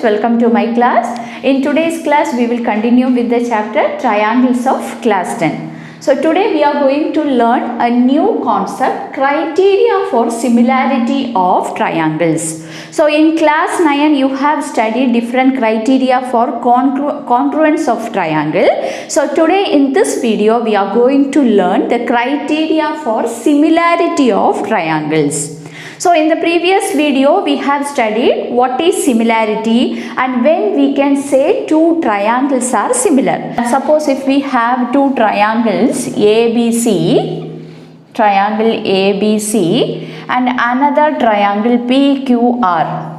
students, welcome to my class. In today's class we will continue with the chapter Triangles of class 10. So today we are going to learn a new concept, criteria for similarity of triangles. So in class 9 you have studied different criteria for congruence of triangle. So today in this video we are going to learn the criteria for similarity of triangles. So in the previous video we have studied what is similarity and when we can say two triangles are similar. Suppose if we have two triangles ABC, triangle ABC and another triangle PQR.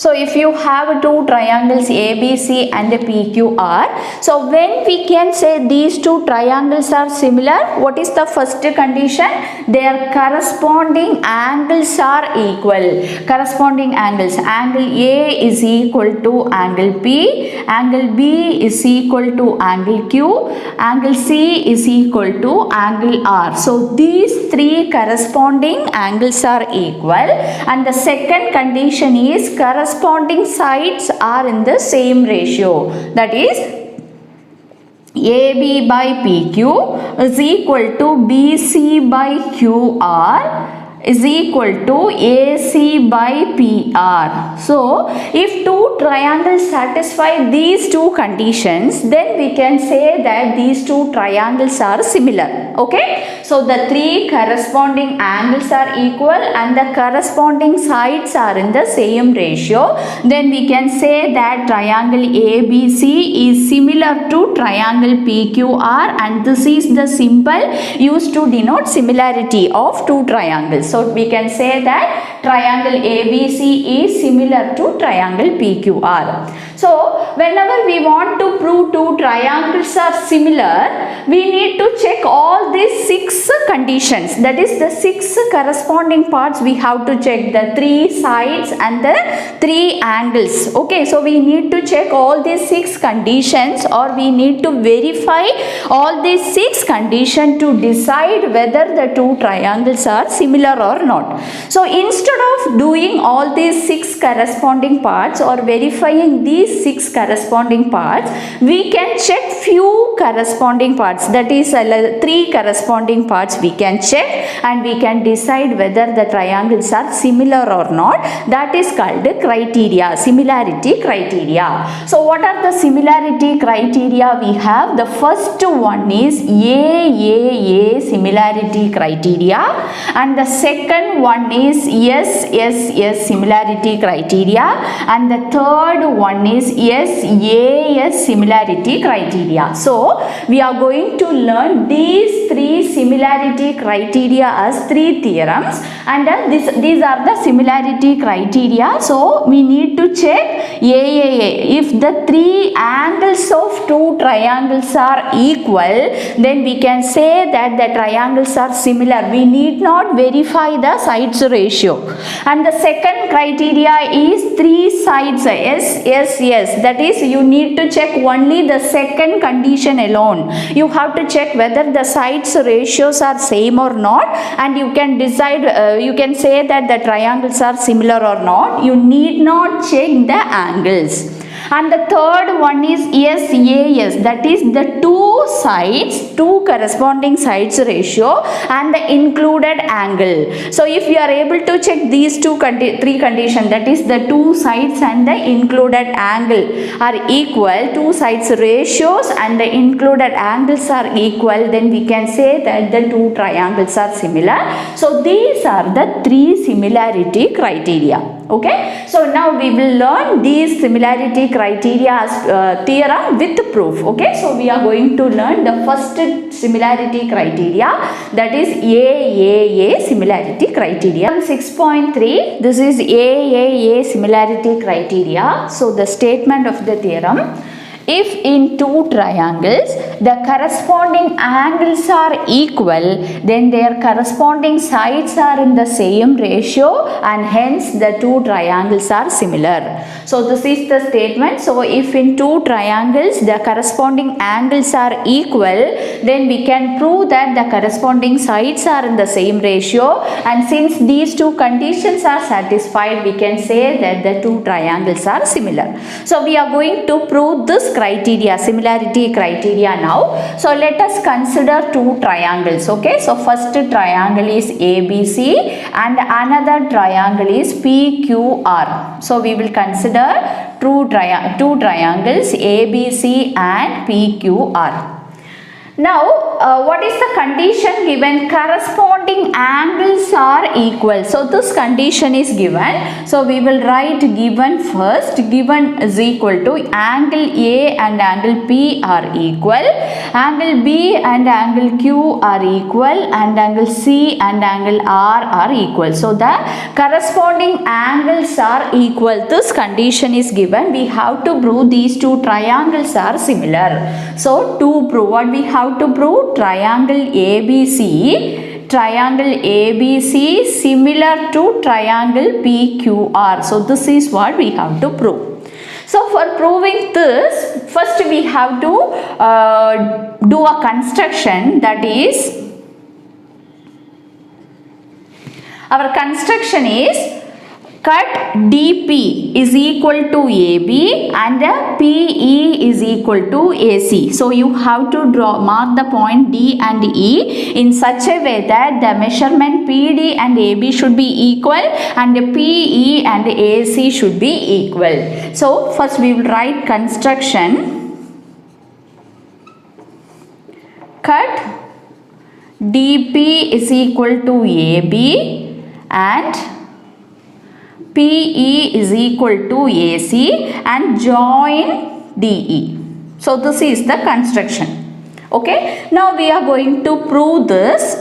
So if you have two triangles ABC and PQR, so when we can say these two triangles are similar, what is the first condition? Their corresponding angles are equal. Corresponding angles, angle A is equal to angle P, angle B is equal to angle Q, angle C is equal to angle R. So these three corresponding angles are equal, and the second condition is corresponding sides are in the same ratio, that is AB by PQ is equal to BC by QR is equal to AC by PR. So if two triangles satisfy these two conditions, then we can say that these two triangles are similar. Okay, so the three corresponding angles are equal and the corresponding sides are in the same ratio, then we can say that triangle ABC is similar to triangle PQR, and this is the symbol used to denote similarity of two triangles. So we can say that triangle ABC is similar to triangle PQR. So whenever we want to prove two triangles are similar, we need to check all these 6 conditions. That is the 6 corresponding parts we have to check, the 3 sides and the 3 angles. Okay, so we need to check all these 6 conditions, or we need to verify all these 6 conditions to decide whether the two triangles are similar or not. So instead of doing all these 6 corresponding parts or verifying these 6 corresponding parts, we can check few corresponding parts, that is 3 corresponding parts we can check, and we can decide whether the triangles are similar or not. That is called criteria, similarity criteria. So what are the similarity criteria we have? The first one is AAA similarity criteria, and the second one is SSS similarity criteria, and the third one is SAS similarity criteria. So we are going to learn these 3 similarity criteria as 3 theorems, and these are the similarity criteria. So we need to check AAA. If the 3 angles of two triangles are equal, then we can say that the triangles are similar. We need not verify the sides ratio. And the second criteria is 3 sides, SSS. That is, you need to check only the second condition alone. You have to check whether the sides ratios are same or not, and you can decide, you can say that the triangles are similar or not. You need not check the angles. And the third one is SAS, that is the 2 sides, 2 corresponding sides ratio and the included angle. So if you are able to check these 3 conditions, that is the 2 sides and the included angle are equal, 2 sides ratios and the included angles are equal, then we can say that the 2 triangles are similar. So these are the 3 similarity criteria. Okay, so now we will learn these similarity criteria as theorem with proof. Okay, so we are going to learn the first similarity criteria, that is AAA similarity criteria. 6.3, this is AAA similarity criteria. So the statement of the theorem: if in two triangles the corresponding angles are equal, then their corresponding sides are in the same ratio, and hence the two triangles are similar. So this is the statement. So if in two triangles the corresponding angles are equal, then we can prove that the corresponding sides are in the same ratio, and since these two conditions are satisfied, we can say that the two triangles are similar. So we are going to prove this criteria, similarity criteria now. So let us consider two triangles. Okay, so first triangle is ABC and another triangle is PQR. So we will consider two triangles ABC and PQR. Now, what is the condition given? Corresponding angles are equal. So, this condition is given. So, we will write given first. Given is equal to angle A and angle P are equal. Angle B and angle Q are equal. And angle C and angle R are equal. So, the corresponding angles are equal. This condition is given. We have to prove these two triangles are similar. So, to prove, what we have to prove? Triangle ABC similar to triangle PQR. So this is what we have to prove. So for proving this, first we have to do a construction, that is, our construction is cut DP is equal to AB and PE is equal to AC. So you have to mark the point D and E in such a way that the measurement PD and AB should be equal and PE and AC should be equal. So first we will write construction. Cut DP is equal to AB and PE is equal to AC and join DE. So this is the construction. Okay. Now we are going to prove this.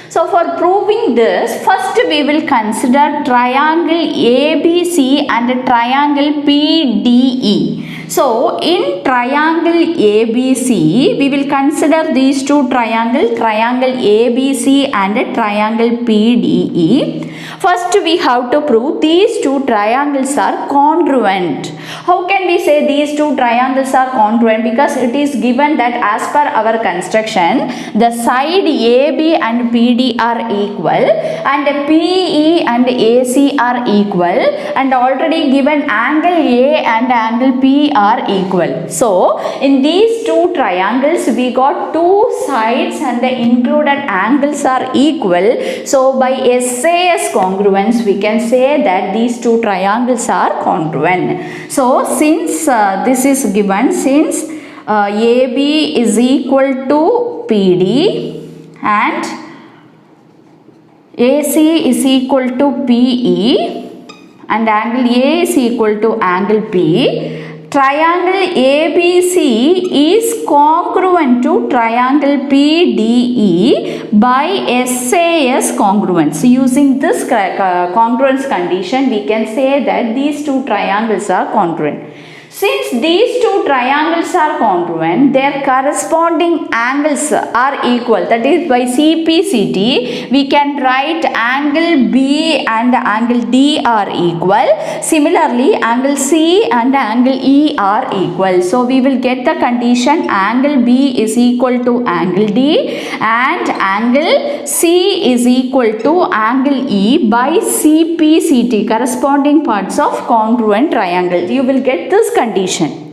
So for proving this, first we will consider triangle ABC and triangle PDE. So in triangle ABC, we will consider these two triangle ABC and triangle PDE. First we have to prove these two triangles are congruent. How can we say these two triangles are congruent? Because it is given that as per our construction, the side AB and PD are equal and PE and AC are equal, and already given angle A and angle P are equal. So in these two triangles we got two sides and the included angles are equal. So by SAS congruence we can say that these two triangles are congruent. So since this is given, since AB is equal to PD and AC is equal to PE and angle A is equal to angle P, triangle ABC is congruent to triangle PDE by SAS congruence. Using this congruence condition, we can say that these two triangles are congruent. Since these two triangles are congruent, their corresponding angles are equal. That is, by CPCT, we can write angle B and angle D are equal. Similarly, angle C and angle E are equal. So we will get the condition angle B is equal to angle D and angle C is equal to angle E by CPCT, corresponding parts of congruent triangle. You will get this condition.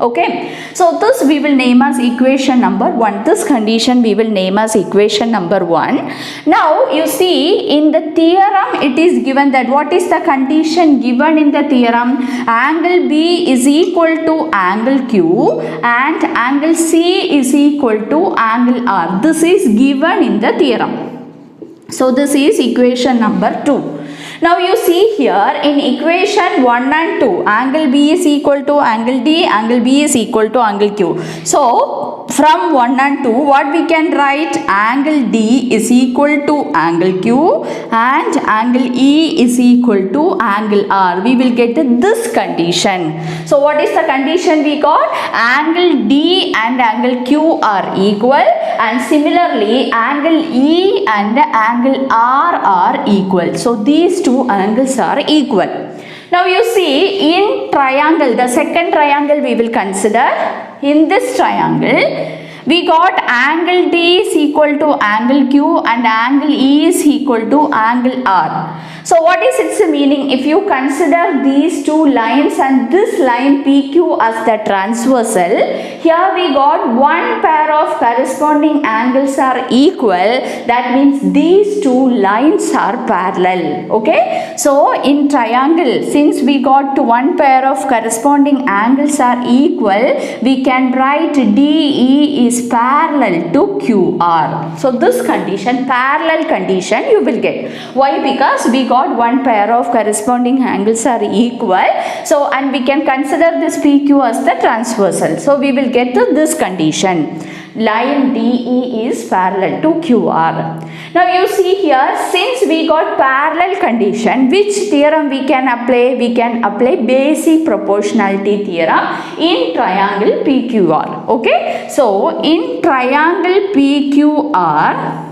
Okay, so this we will name as equation number 1. This condition we will name as equation number 1. Now you see, in the theorem it is given that what is the condition given in the theorem? Angle B is equal to angle Q and angle C is equal to angle R. This is given in the theorem. So this is equation number 2. Now you see here in equation 1 and 2, angle B is equal to angle D, angle B is equal to angle Q. So from 1 and 2, what we can write? Angle D is equal to angle Q and angle E is equal to angle R. We will get this condition. So what is the condition we got? Angle D and angle Q are equal, and similarly angle E and angle R are equal. So these two angles are equal. Now you see, in triangle, the second triangle we will consider. In this triangle, we got angle D is equal to angle Q and angle E is equal to angle R. So what is its meaning? If you consider these two lines and this line PQ as the transversal, here we got one pair of corresponding angles are equal. That means these two lines are parallel. Okay. So in triangle, since we got one pair of corresponding angles are equal, we can write DE is parallel to QR. So this condition, parallel condition, you will get. Why? Because we got one pair of corresponding angles are equal. So, and we can consider this PQ as the transversal. So we will get to this condition. Line DE is parallel to QR. Now you see here, since we got parallel condition, which theorem we can apply? We can apply basic proportionality theorem in triangle PQR. Okay. So in triangle PQR,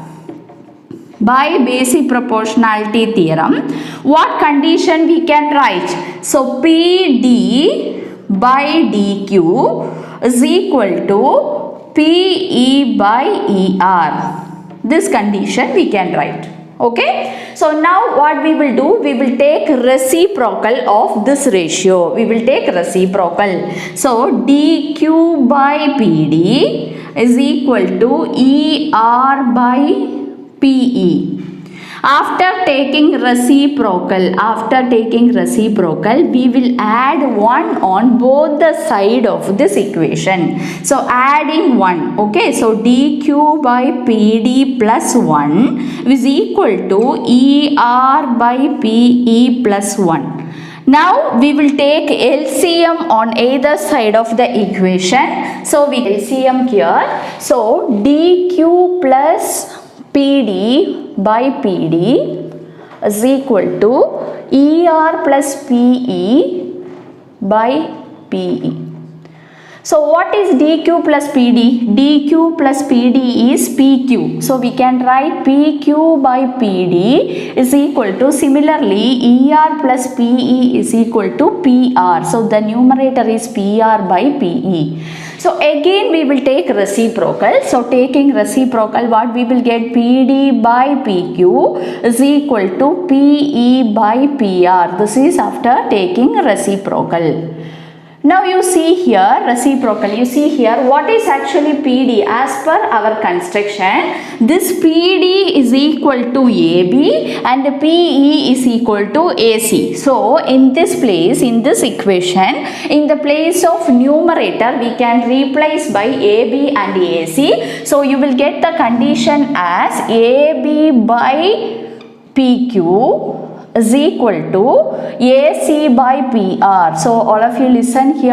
by basic proportionality theorem, what condition we can write? So PD by DQ is equal to PE by ER. This condition we can write. Okay. So now what we will do? We will take reciprocal of this ratio. We will take reciprocal. So DQ by PD is equal to ER by PE. After taking reciprocal, we will add 1 on both the side of this equation. So adding 1, okay, so DQ by PD plus 1 is equal to ER by PE plus 1. Now we will take LCM on either side of the equation. So we LCM here. So DQ plus PD by PD is equal to ER plus PE by PE. So what is DQ plus PD? DQ plus PD is PQ. So we can write PQ by PD is equal to, similarly ER plus PE is equal to PR. So the numerator is PR by PE. So again we will take reciprocal. So taking reciprocal, what we will get? PD by PQ is equal to PE by PR. This is after taking reciprocal. Now you see here reciprocal, you see here what is actually PD as per our construction. This PD is equal to AB and PE is equal to AC. So in this place, in this equation, in the place of numerator we can replace by AB and AC. So you will get the condition as AB by PQ is equal to AC by PR. So all of you listen here.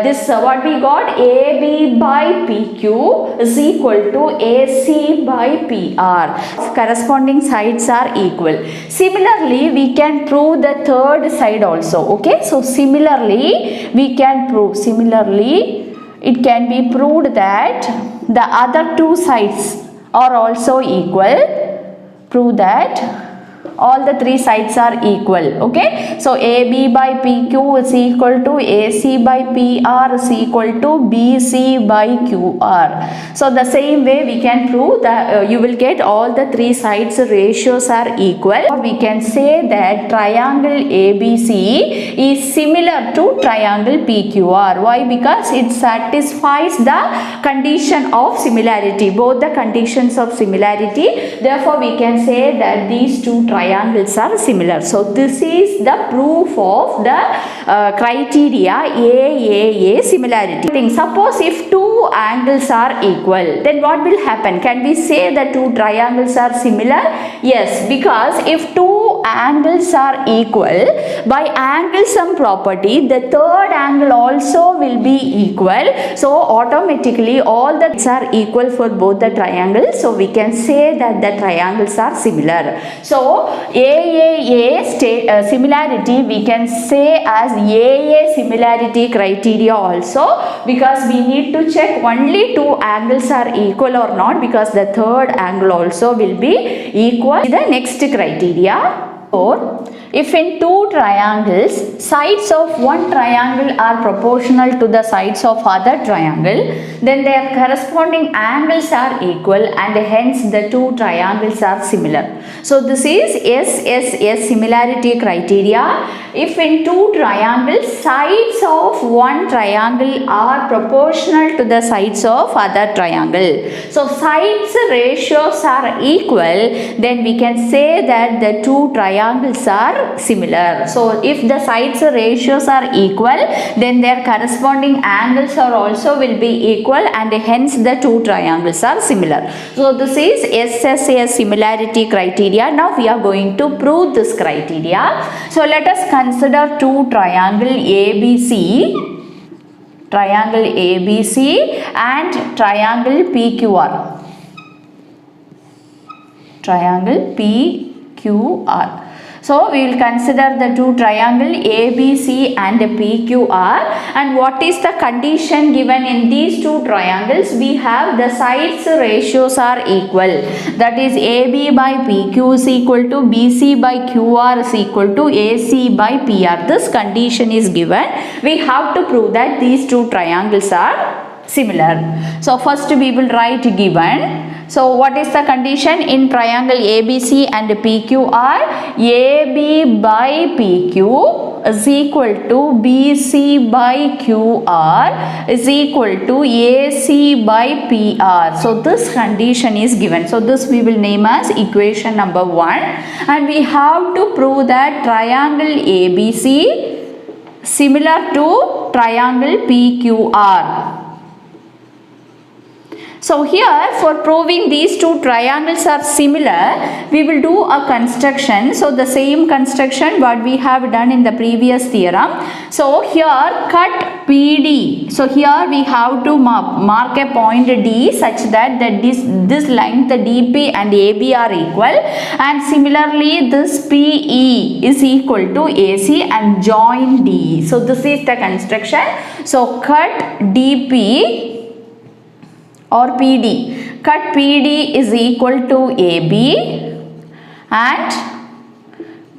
This what we got? AB by PQ is equal to AC by PR. Corresponding sides are equal. Similarly, we can prove the third side also. Okay. So similarly, we can prove. Similarly, it can be proved that the other two sides are also equal. Prove that all the three sides are equal. Okay. So AB by PQ is equal to AC by PR is equal to BC by QR. So the same way we can prove that you will get all the three sides ratios are equal. Or we can say that triangle ABC is similar to triangle PQR. Why? Because it satisfies the condition of similarity, both the conditions of similarity. Therefore we can say that these two triangles are similar. So this is the proof of the criteria AAA similarity. Suppose if two angles are equal, then what will happen? Can we say the two triangles are similar? Yes, because if two angles are equal, by angle sum property the third angle also will be equal. So automatically all the are equal for both the triangles. So we can say that the triangles are similar. So AAA similarity we can say as AA similarity criteria also, because we need to check only two angles are equal or not, because the third angle also will be equal. The next criteria. Or if in two triangles sides of one triangle are proportional to the sides of other triangle, then their corresponding angles are equal and hence the two triangles are similar. So this is SSS similarity criteria. If in two triangles sides of one triangle are proportional to the sides of other triangle, so sides ratios are equal, then we can say that the two triangles are similar. So if the sides ratios are equal, then their corresponding angles are also will be equal and hence the two triangles are similar. So this is SSS similarity criteria. Now we are going to prove this criteria. So let us consider two triangle ABC and triangle PQR. Triangle PQR. So we will consider the two triangle ABC and PQR, and what is the condition given in these two triangles? We have the sides ratios are equal, that is AB by PQ is equal to BC by QR is equal to AC by PR. This condition is given. We have to prove that these two triangles are similar. So first we will write given. So what is the condition in triangle ABC and PQR? AB by PQ is equal to BC by QR is equal to AC by PR. So this condition is given. So this we will name as equation number 1, and we have to prove that triangle ABC similar to triangle PQR. So here for proving these two triangles are similar, we will do a construction. So the same construction what we have done in the previous theorem. So here cut PD. So here we have to mark a point D such that this length DP and AB are equal, and similarly this PE is equal to AC and join D. So this is the construction. So cut DP or PD. Cut PD is equal to AB and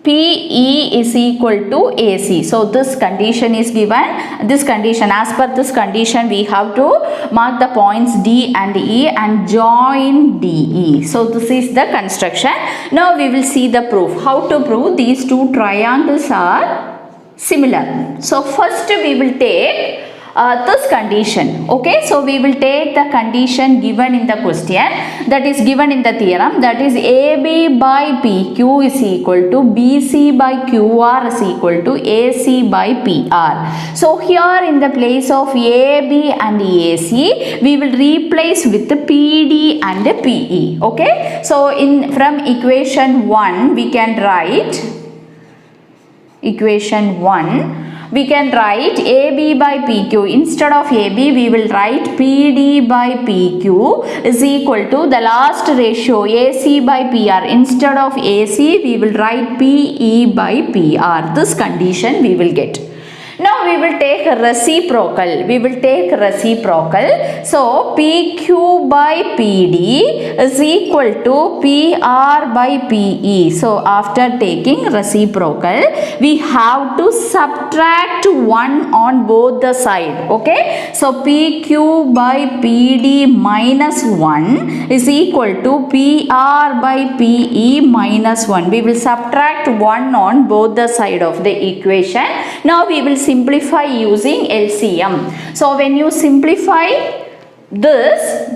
PE is equal to AC. So this condition is given. This condition, as per this condition, we have to mark the points D and E and join DE. So this is the construction. Now we will see the proof. How to prove these two triangles are similar. So first we will take this condition. Okay, so we will take the condition given in the question, that is given in the theorem, that is AB by PQ is equal to BC by QR is equal to AC by PR. So here in the place of AB and AC we will replace with the PD and the PE. Okay, so from equation 1 we can write equation 1. We can write AB by PQ. Instead of AB, we will write PD by PQ is equal to the last ratio AC by PR. Instead of AC, we will write PE by PR. This condition we will get. Now we will take reciprocal. So PQ by PD is equal to PR by PE. So after taking reciprocal, we have to subtract 1 on both the side. Okay. So PQ by PD minus 1 is equal to PR by PE minus 1. We will subtract 1 on both the side of the equation. Now we will simplify using LCM. So when you simplify this,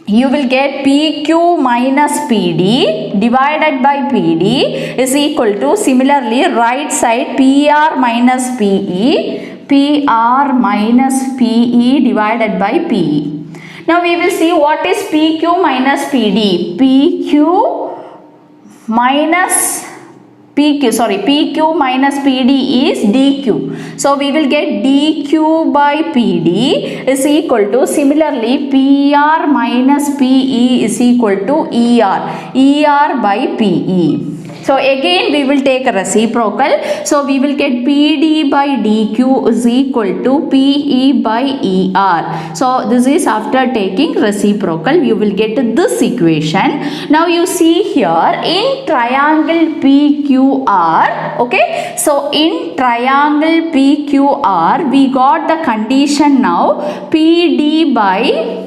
you will get PQ minus PD divided by PD is equal to, similarly right side, PR minus PE, PR minus PE divided by PE. Now we will see what is PQ minus PD. PQ minus PQ minus PD is DQ. So we will get DQ by PD is equal to, similarly, PR minus PE is equal to ER by PE. So again we will take a reciprocal. So we will get PD by DQ is equal to PE by ER. So this is after taking reciprocal, you will get this equation. Now you see here in triangle PQR, okay, so in triangle PQR we got the condition now, PD by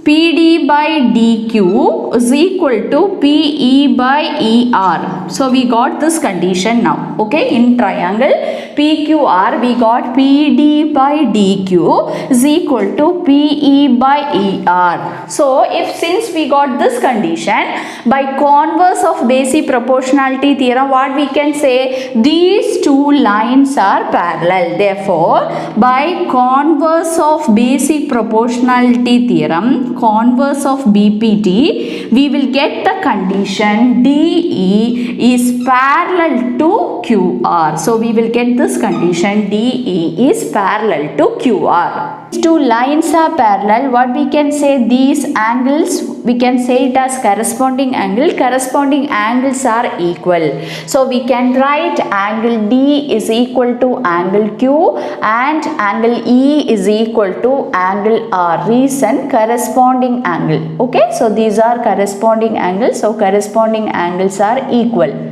DQ is equal to PE by ER. So we got this condition now. Okay, in triangle PQR we got PD by DQ is equal to PE by ER. So since we got this condition, by converse of basic proportionality theorem, what we can say, these two lines are parallel. Therefore by converse of basic proportionality theorem, converse of BPT, we will get the condition DE is parallel to QR. So we will get this condition, DE is parallel to QR. These two lines are parallel. What we can say, these angles, we can say it as corresponding angle. Corresponding angles are equal. So we can write angle D is equal to angle Q and angle E is equal to angle R. Reason, corresponding angle. Okay, so these are corresponding angles. So corresponding angles are equal.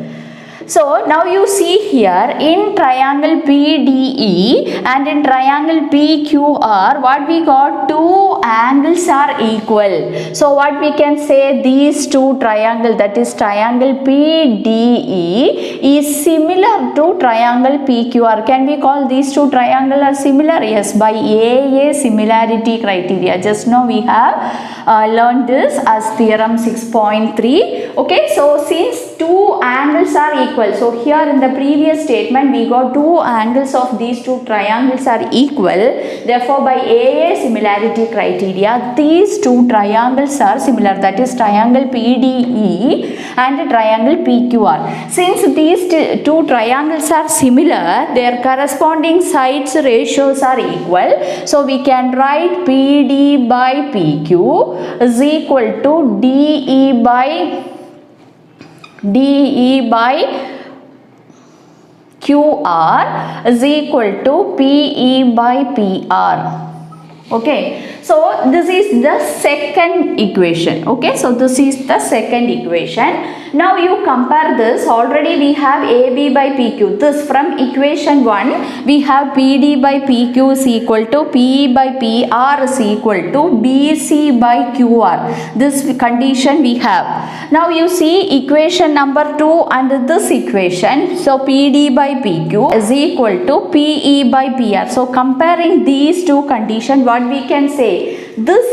So now you see here in triangle PDE and in triangle PQR, what we got, two angles are equal. So what we can say, these two triangles, that is triangle PDE is similar to triangle PQR. Can we call these two triangles are similar? Yes, by AA similarity criteria. Just now we have learned this as theorem 6.3. Okay, so since two angles are equal, so here in the previous statement we got two angles of these two triangles are equal. Therefore by AA similarity criteria, these two triangles are similar, that is triangle PDE and triangle PQR. Since these two triangles are similar, their corresponding sides ratios are equal. So we can write PD by PQ is equal to DE by QR is equal to PE by PR. Okay, so this is the second equation. Okay, so this is the second equation. Now you compare this. Already we have AB by PQ. This from equation 1 we have PD by PQ is equal to PE by PR is equal to BC by QR. This condition we have. Now you see equation number 2 and this equation. So PD by PQ is equal to PE by PR. So comparing these two conditions, what we can say, this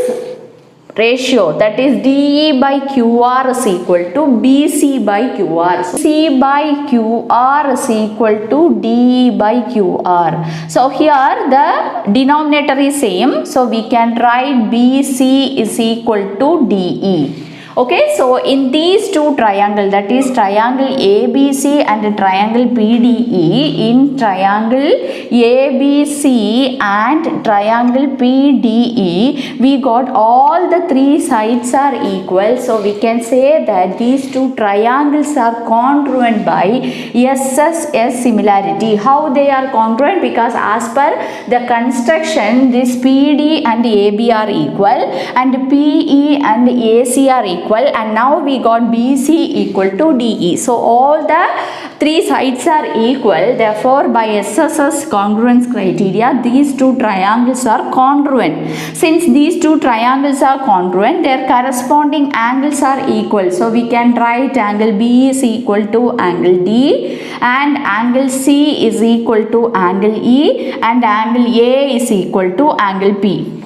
ratio, that is DE by QR is equal to BC by QR. So C by QR is equal to DE by QR. So here the denominator is same. So we can write BC is equal to DE. Okay, so in these two triangles, that is triangle ABC and triangle PDE, in triangle ABC and triangle PDE, we got all the three sides are equal. So we can say that these two triangles are congruent by SSS similarity. How they are congruent? Because as per the construction, this PD and AB are equal and PE and AC are equal. And now we got BC equal to DE. So all the three sides are equal. Therefore by SSS congruence criteria, these two triangles are congruent. Since these two triangles are congruent, their corresponding angles are equal. So we can write angle B is equal to angle D and angle C is equal to angle E and angle A is equal to angle P.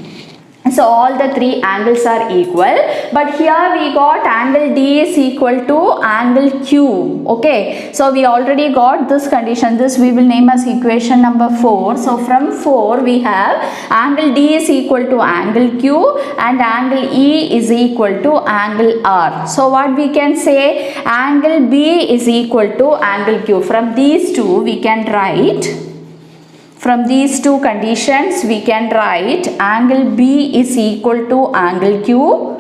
means all the three angles are equal. But here we got angle D is equal to angle Q. Okay, so we already got this condition. This we will name as equation number 4. So from 4 we have angle D is equal to angle Q and angle E is equal to angle R. So what we can say, angle B is equal to angle Q. From these two we can write, from these two conditions we can write angle B is equal to angle Q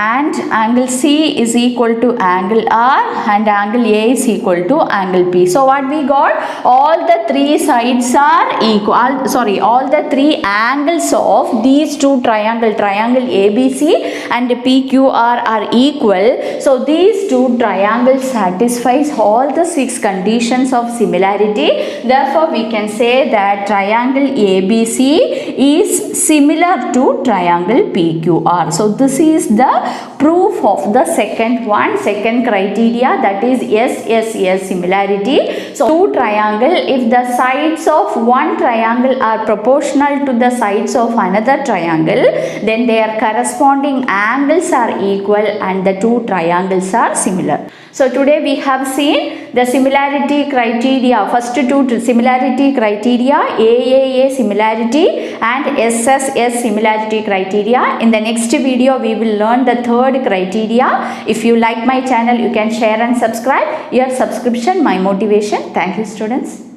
and angle C is equal to angle R and angle A is equal to angle P. So what we got, all the three sides are equal, all the three angles of these two triangle ABC and PQR are equal. So these two triangles satisfies all the 6 conditions of similarity. Therefore we can say that triangle ABC is similar to triangle PQR. So this is the proof of the second criteria, that is SSS similarity. So two triangle, if the sides of one triangle are proportional to the sides of another triangle, then their corresponding angles are equal and the two triangles are similar. So today we have seen the similarity criteria, first two similarity criteria, AAA similarity and SSS similarity criteria. In the next video we will learn the third criteria. If you like my channel, you can share and subscribe. Your subscription my motivation. Thank you students.